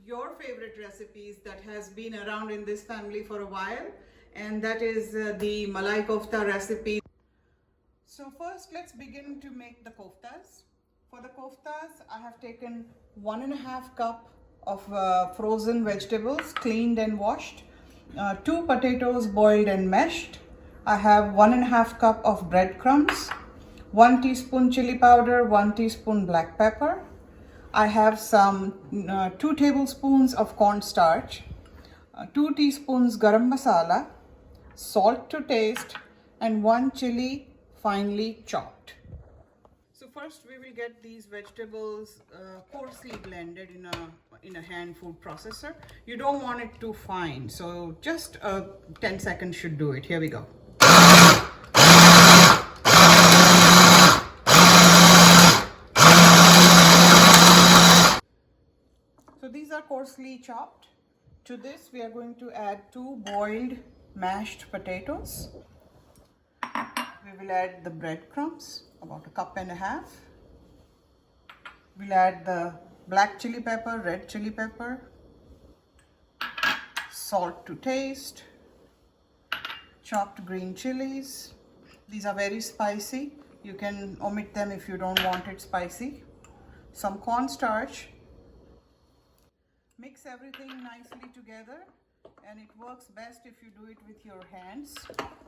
your favorite recipes that has been around in this family for a while, and that is the Malai Kofta recipe. So first let's begin to make the koftas. For the koftas, I have taken 1.5 cup of frozen vegetables, cleaned and washed, 2 potatoes boiled and mashed. I have 1.5 cup of breadcrumbs, 1 teaspoon chili powder, 1 teaspoon black pepper. I have some 2 tablespoons of cornstarch, 2 teaspoons garam masala, salt to taste, and 1 chili finely chopped. So first we will get these vegetables coarsely blended in a hand food processor. You don't want it too fine, so just 10 seconds should do it. Here we go. So these are coarsely chopped. To this we are going to add 2 boiled mashed potatoes. We will add the breadcrumbs, about 1.5 cups. We'll add the black chili pepper, red chili pepper, salt to taste, chopped green chilies. These are very spicy. You can omit them if you don't want it spicy. Some cornstarch. Mix everything nicely together, and it works best if you do it with your hands.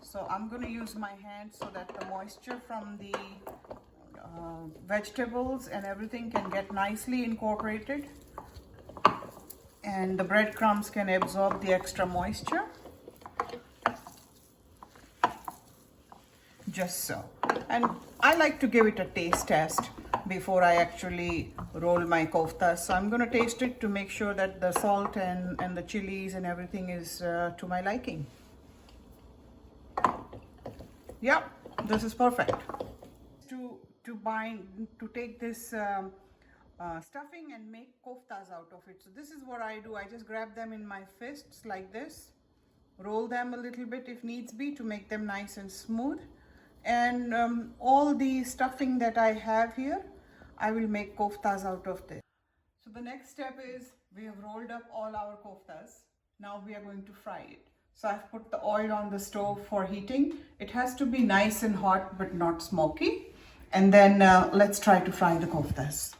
So I'm going to use my hands so that the moisture from the vegetables and everything can get nicely incorporated, and the breadcrumbs can absorb the extra moisture. Just so. And I like to give it a taste test before I actually roll my koftas. So I'm going to taste it to make sure that the salt and the chilies and everything is to my liking. Yeah, this is perfect. To take this stuffing and make koftas out of it. So this is what I do. I just grab them in my fists like this, roll them a little bit if needs be to make them nice and smooth. And all the stuffing that I have here, I will make koftas out of this. So the next step is we have rolled up all our koftas. Now we are going to fry it. So I've put the oil on the stove for heating. It has to be nice and hot but not smoky. And then let's try to fry the koftas.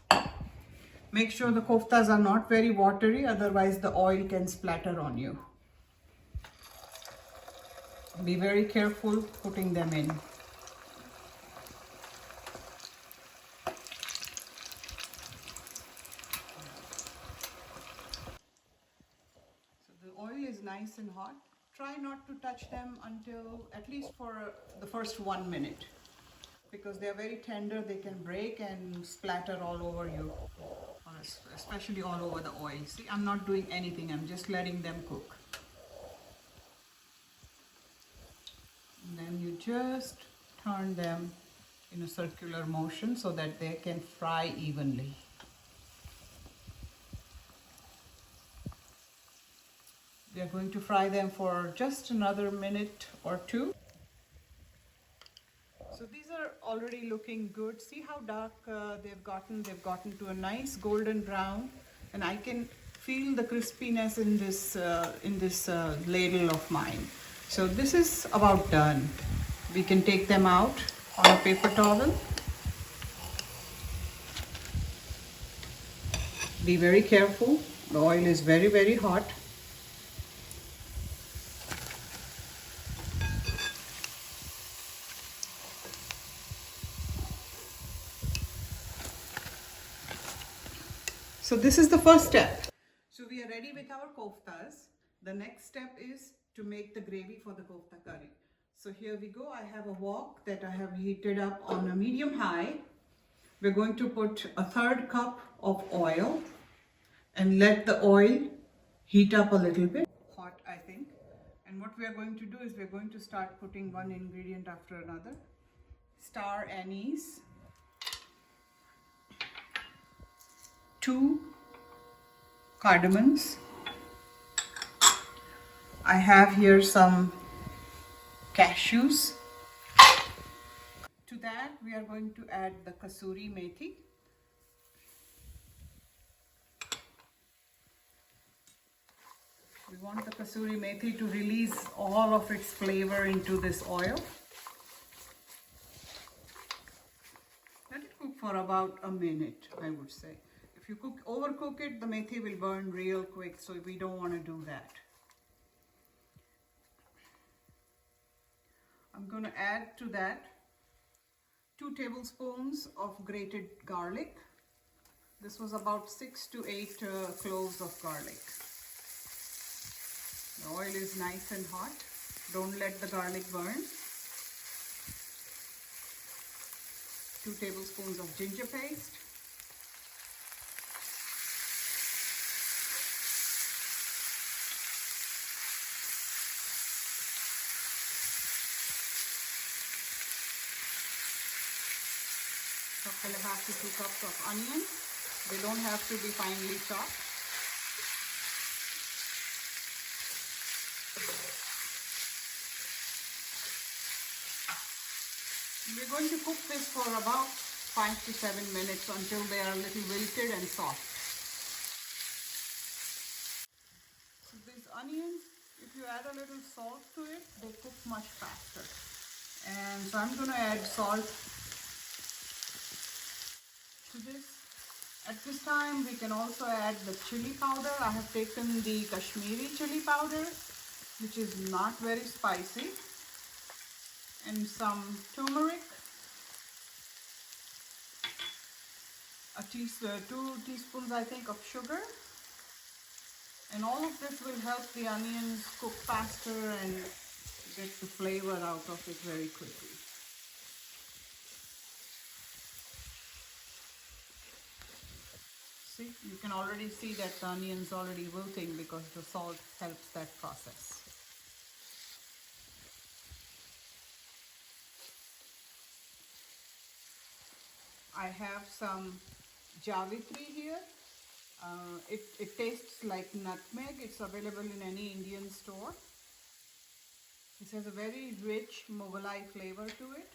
Make sure the koftas are not very watery, otherwise the oil can splatter on you. Be very careful putting them in. So the oil is nice and hot. Try not to touch them until at least for the first 1 minute. Because they are very tender, they can break and splatter all over you, especially all over the oil. See, I'm not doing anything, I'm just letting them cook. And then you just turn them in a circular motion so that they can fry evenly. We are going to fry them for just another minute or 2. So these are already looking good. See how dark they've gotten? They've gotten to a nice golden brown, and I can feel the crispiness in this ladle of mine. So this is about done. We can take them out on a paper towel. Be very careful. The oil is very, very hot. So this is the first step. So we are ready with our koftas. The next step is to make the gravy for the kofta curry. So here we go. I have a wok that I have heated up on a medium high. We're going to put 1/3 cup of oil and let the oil heat up a little bit. Hot, I think. And what we are going to do is we're going to start putting one ingredient after another. Star anise, 2 cardamoms. I have here some cashews. To that we are going to add the kasuri methi, We want the kasuri methi to release all of its flavor into this oil. Let it cook for about a minute, I would say. If you overcook it, the methi will burn real quick, so we don't want to do that. I'm going to add to that 2 tablespoons of grated garlic. This was about 6 to 8 cloves of garlic. The oil is nice and hot. Don't let the garlic burn. 2 tablespoons of ginger paste. Half to 2 cups of onion. They don't have to be finely chopped. We're going to cook this for about 5 to 7 minutes until they are a little wilted and soft. So these onions, if you add a little salt to it, they cook much faster. And so I'm going to add salt to this. At this time we can also add the chili powder. I have taken the Kashmiri chili powder, which is not very spicy, and some turmeric, 2 teaspoons I think of sugar, and all of this will help the onions cook faster and get the flavor out of it very quickly. See, you can already see that the onions already wilting because the salt helps that process. I have some Javitri here. It tastes like nutmeg. It's available in any Indian store. This has a very rich Mughalai flavor to it.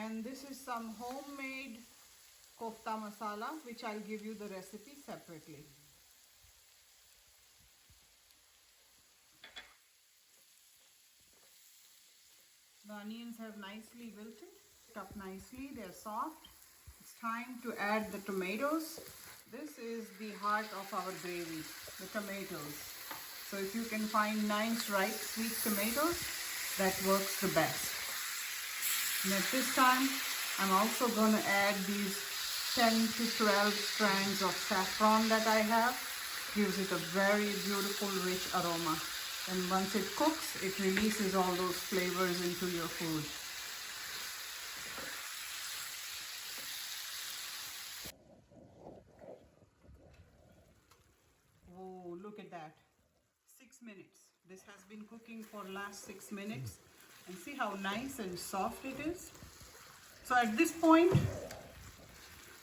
And this is some homemade kofta masala, which I'll give you the recipe separately. The onions have nicely wilted up nicely, they're soft. It's time to add the tomatoes. This is the heart of our gravy, the tomatoes. So if you can find nice ripe sweet tomatoes, that works the best. And at this time, I'm also going to add these 10 to 12 strands of saffron that I have. Gives it a very beautiful rich aroma. And once it cooks, it releases all those flavors into your food. Oh, look at that. 6 minutes. This has been cooking for last 6 minutes. And see how nice and soft it is. So at this point,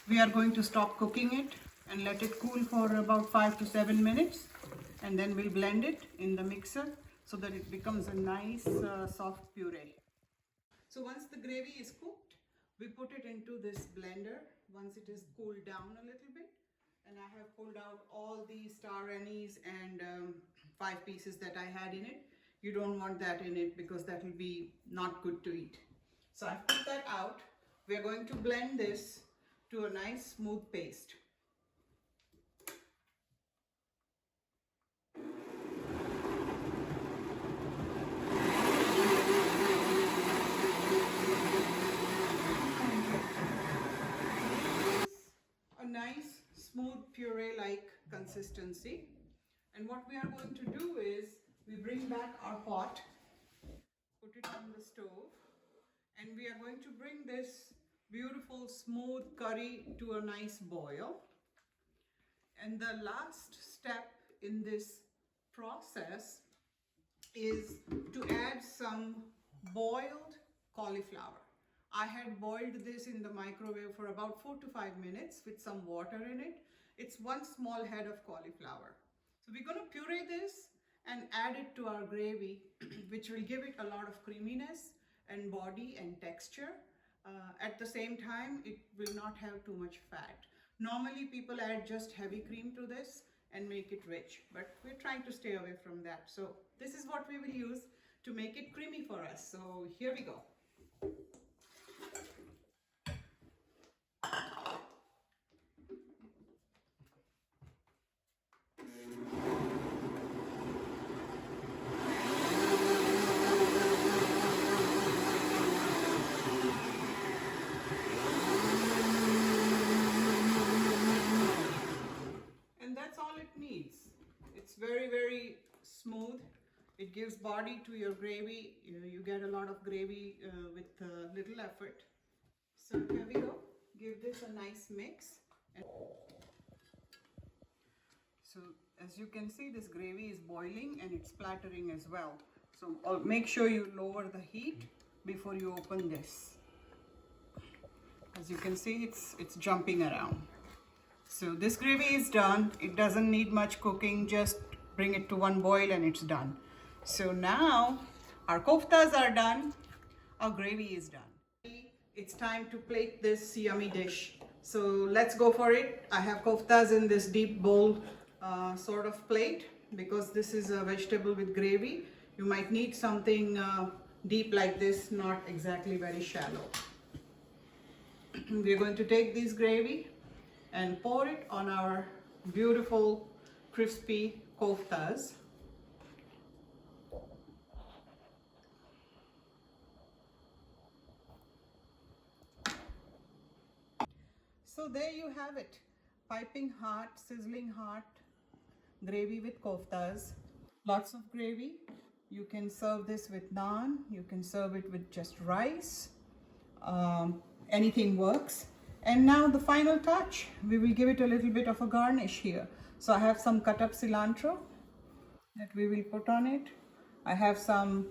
we are going to stop cooking it and let it cool for about 5 to 7 minutes. And then we'll blend it in the mixer so that it becomes a nice soft puree. So once the gravy is cooked, we put it into this blender once it is cooled down a little bit. And I have pulled out all the star anise and 5 pieces that I had in it. You don't want that in it because that will be not good to eat. So I've put that out. We are going to blend this to a nice smooth paste. A nice smooth puree-like consistency. And what we are going to do is we bring back our pot, put it on the stove, and we are going to bring this beautiful smooth curry to a nice boil. And the last step in this process is to add some boiled cauliflower. I had boiled this in the microwave for about 4 to 5 minutes with some water in it. It's 1 small head of cauliflower. So we're going to puree this and add it to our gravy, which will give it a lot of creaminess and body and texture. At the same time, it will not have too much fat. Normally people add just heavy cream to this, and make it rich. But we're trying to stay away from that. So this is what we will use to make it creamy for us. So here we go. It's very, very smooth. It gives body to your gravy. You get a lot of gravy with little effort. So here we go. Give this a nice mix. So as you can see, this gravy is boiling and it's splattering as well. So make sure you lower the heat before you open this. As you can see, it's jumping around. So this gravy is done. It doesn't need much cooking. Just bring it to one boil and it's done. So now our koftas are done. Our gravy is done. It's time to plate this yummy dish. So let's go for it. I have koftas in this deep bowl sort of plate because this is a vegetable with gravy. You might need something deep like this, not exactly very shallow. We're going to take this gravy and pour it on our beautiful crispy koftas. So there you have it, piping hot, sizzling hot gravy with koftas. Lots of gravy. You can serve this with naan, you can serve it with just rice, anything works. And now the final touch, we will give it a little bit of a garnish here. So I have some cut up cilantro that we will put on it. I have some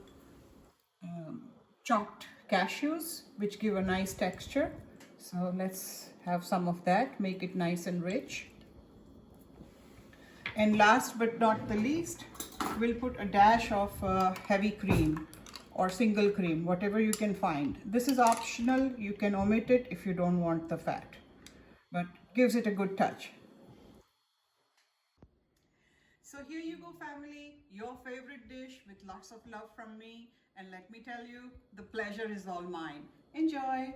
chopped cashews which give a nice texture. So let's have some of that, make it nice and rich. And last but not the least, we'll put a dash of heavy cream or single cream, whatever you can find. This is optional, you can omit it if you don't want the fat, but gives it a good touch. So here you go, family, your favorite dish with lots of love from me. And let me tell you, the pleasure is all mine. Enjoy.